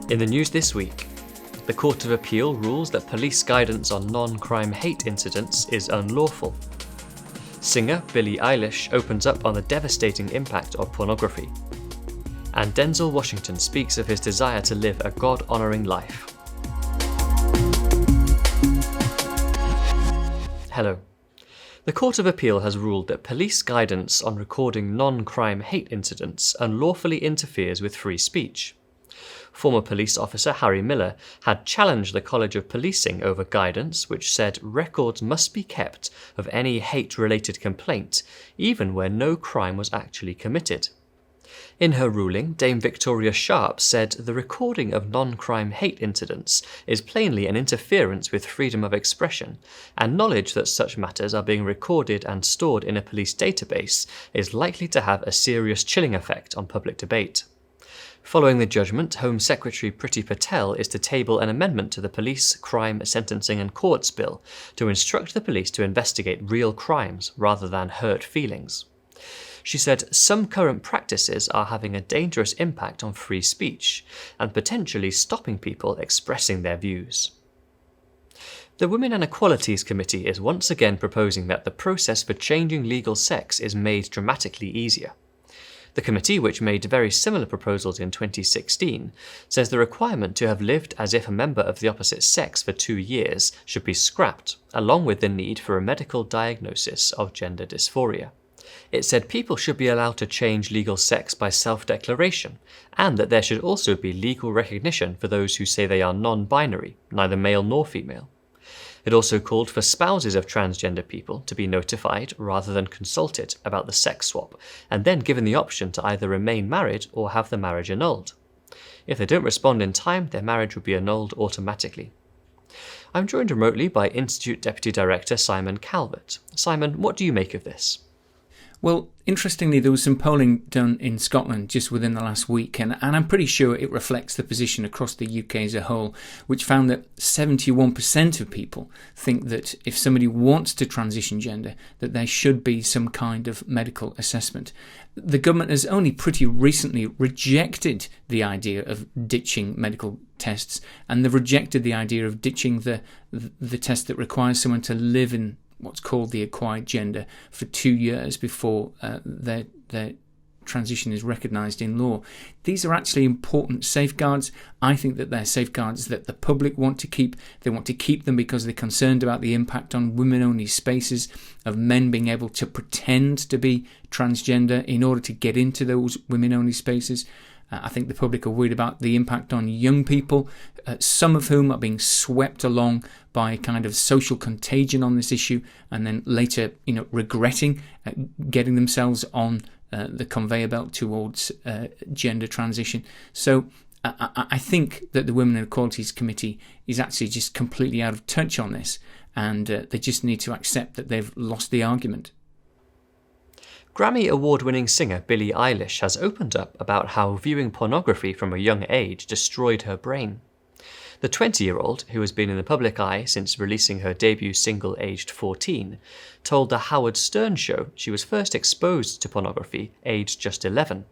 In the news this week, the Court of Appeal rules that police guidance on non-crime hate incidents is unlawful. Singer Billie Eilish opens up on the devastating impact of pornography. And Denzel Washington speaks of his desire to live a God-honouring life. Hello. The Court of Appeal has ruled that police guidance on recording non-crime hate incidents unlawfully interferes with free speech. Former police officer Harry Miller had challenged the College of Policing over guidance which said records must be kept of any hate-related complaint, even where no crime was actually committed. In her ruling, Dame Victoria Sharp said the recording of non-crime hate incidents is plainly an interference with freedom of expression, and knowledge that such matters are being recorded and stored in a police database is likely to have a serious chilling effect on public debate. Following the judgment, Home Secretary Priti Patel is to table an amendment to the Police, Crime, Sentencing and Courts Bill to instruct the police to investigate real crimes rather than hurt feelings. She said some current practices are having a dangerous impact on free speech and potentially stopping people expressing their views. The Women and Equalities Committee is once again proposing that the process for changing legal sex is made dramatically easier. The committee, which made very similar proposals in 2016, says the requirement to have lived as if a member of the opposite sex for 2 years should be scrapped, along with the need for a medical diagnosis of gender dysphoria. It said people should be allowed to change legal sex by self-declaration, and that there should also be legal recognition for those who say they are non-binary, neither male nor female. It also called for spouses of transgender people to be notified rather than consulted about the sex swap, and then given the option to either remain married or have the marriage annulled. If they don't respond in time, their marriage would be annulled automatically. I'm joined remotely by Institute Deputy Director Simon Calvert. Simon, what do you make of this? Well, interestingly, there was some polling done in Scotland just within the last week, and I'm pretty sure it reflects the position across the UK as a whole, which found that 71% of people think that if somebody wants to transition gender, that there should be some kind of medical assessment. The government has only pretty recently rejected the idea of ditching medical tests, and they've rejected the idea of ditching the test that requires someone to live in what's called the acquired gender for 2 years before their transition is recognised in law. These are actually important safeguards. I think that they're safeguards that the public want to keep. They want to keep them because they're concerned about the impact on women-only spaces, of men being able to pretend to be transgender in order to get into those women-only spaces. I think the public are worried about the impact on young people, some of whom are being swept along by a kind of social contagion on this issue, and then later, regretting getting themselves on the conveyor belt towards gender transition. So I think that the Women and Equalities Committee is actually just completely out of touch on this, and they just need to accept that they've lost the argument. Grammy award-winning singer Billie Eilish has opened up about how viewing pornography from a young age destroyed her brain. The 20-year-old, who has been in the public eye since releasing her debut single aged 14, told The Howard Stern Show she was first exposed to pornography aged just 11.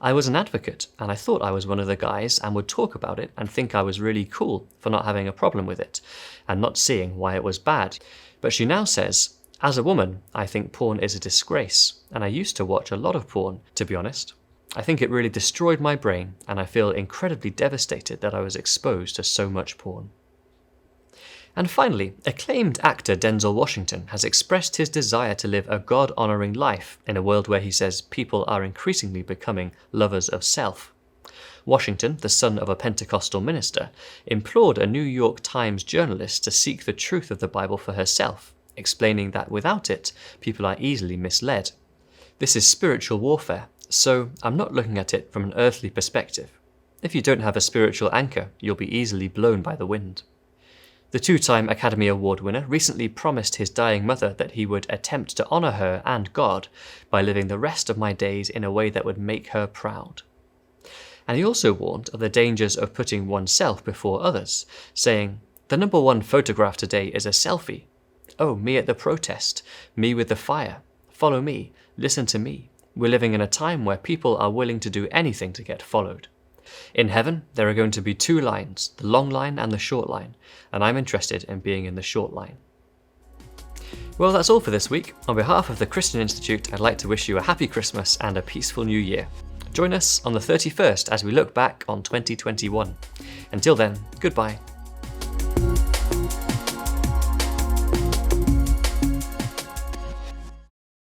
I was an advocate, and I thought I was one of the guys and would talk about it and think I was really cool for not having a problem with it, and not seeing why it was bad. But she now says, as a woman, I think porn is a disgrace, and I used to watch a lot of porn, to be honest. I think it really destroyed my brain, and I feel incredibly devastated that I was exposed to so much porn. And finally, acclaimed actor Denzel Washington has expressed his desire to live a God-honouring life in a world where he says people are increasingly becoming lovers of self. Washington, the son of a Pentecostal minister, implored a New York Times journalist to seek the truth of the Bible for herself, explaining that without it, people are easily misled. This is spiritual warfare, so I'm not looking at it from an earthly perspective. If you don't have a spiritual anchor, you'll be easily blown by the wind. The 2-time Academy Award winner recently promised his dying mother that he would attempt to honour her and God by living the rest of my days in a way that would make her proud. And he also warned of the dangers of putting oneself before others, saying, "The number one photograph today is a selfie. Oh, me at the protest, me with the fire. Follow me, listen to me. We're living in a time where people are willing to do anything to get followed. In heaven, there are going to be 2 lines, the long line and the short line, and I'm interested in being in the short line. Well, that's all for this week. On behalf of the Christian Institute, I'd like to wish you a happy Christmas and a peaceful New Year. Join us on the 31st as we look back on 2021. Until then, goodbye.